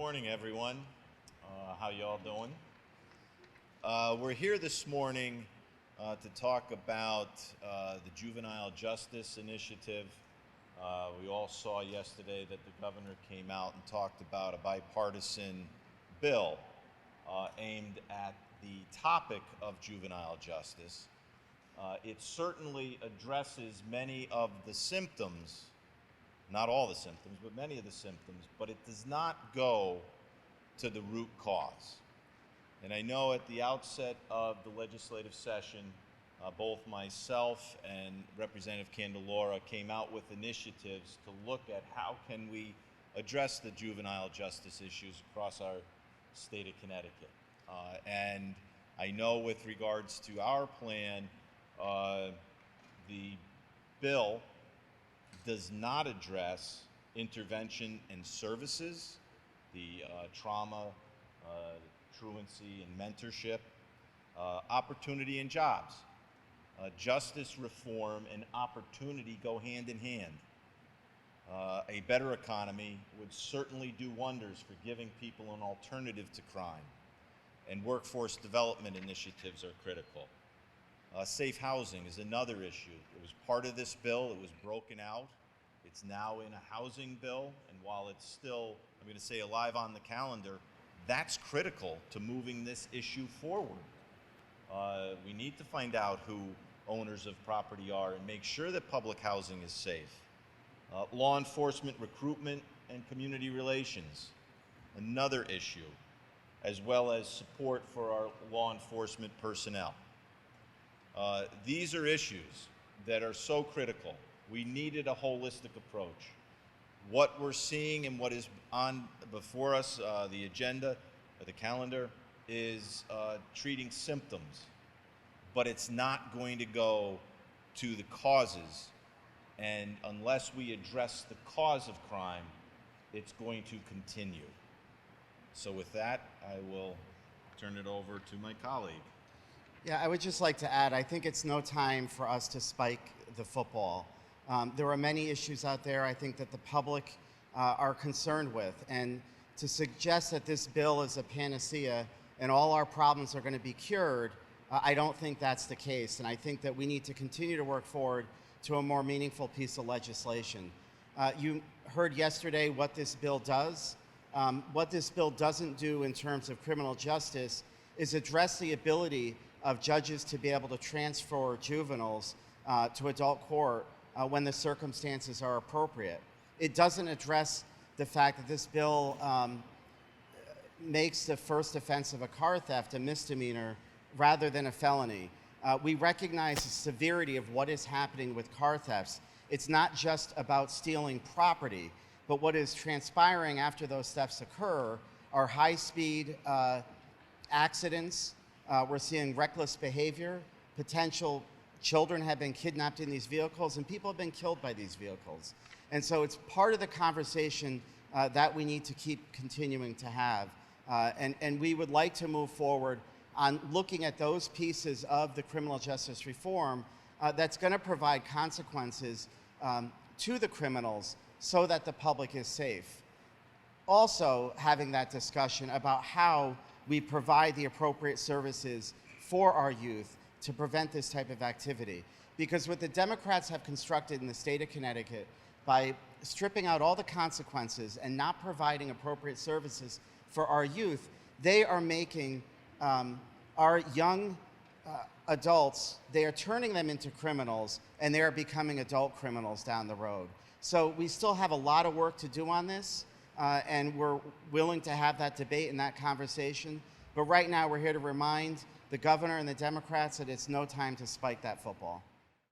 morning, everyone. How y'all doing? We're here this morning to talk about the Juvenile Justice Initiative. We all saw yesterday that the governor came out and talked about a bipartisan bill aimed at the topic of juvenile justice. It certainly addresses many of the symptoms, not all the symptoms, but many of the symptoms, but it does not go to the root cause. And I know at the outset of the legislative session, both myself and Representative Candelora came out with initiatives to look at how can we address the juvenile justice issues across our state of Connecticut. And I know with regards to our plan, the bill does not address intervention and services, the trauma, truancy and mentorship, opportunity and jobs. Justice reform and opportunity go hand in hand. A better economy would certainly do wonders for giving people an alternative to crime, and workforce development initiatives are critical. Safe housing is another issue. It was part of this bill. It was broken out. It's now in a housing bill, and while it's still, I'm going to say, alive on the calendar, that's critical to moving this issue forward. We need to find out who owners of property are and make sure that public housing is safe. Law enforcement recruitment and community relations, another issue, as well as support for our law enforcement personnel. These are issues that are so critical. We needed a holistic approach. What we're seeing and what is on before us, the agenda, or the calendar, is treating symptoms, but it's not going to go to the causes. And unless we address the cause of crime, it's going to continue. So with that, I will turn it over to my colleague. Yeah, I would just like to add, I think it's no time for us to spike the football. There are many issues out there I think that the public are concerned with, and to suggest that this bill is a panacea and all our problems are going to be cured, I don't think that's the case, and I think that we need to continue to work forward to a more meaningful piece of legislation. You heard yesterday what this bill does. What this bill doesn't do in terms of criminal justice is address the ability of judges to be able to transfer juveniles to adult court when the circumstances are appropriate. It doesn't address the fact that this bill makes the first offense of a car theft a misdemeanor rather than a felony. We recognize the severity of what is happening with car thefts. It's not just about stealing property, but what is transpiring after those thefts occur are high-speed accidents. We're seeing reckless behavior. Potential children have been kidnapped in these vehicles, and people have been killed by these vehicles. And so it's part of the conversation that we need to keep continuing to have. And we would like to move forward on looking at those pieces of the criminal justice reform that's going to provide consequences to the criminals so that the public is safe. Also having that discussion about how we provide the appropriate services for our youth to prevent this type of activity. Because what the Democrats have constructed in the state of Connecticut by stripping out all the consequences and not providing appropriate services for our youth, they are making our young adults, they are turning them into criminals, and they are becoming adult criminals down the road. So we still have a lot of work to do on this, and we're willing to have that debate and that conversation. But right now, we're here to remind the governor and the Democrats that it's no time to spike that football.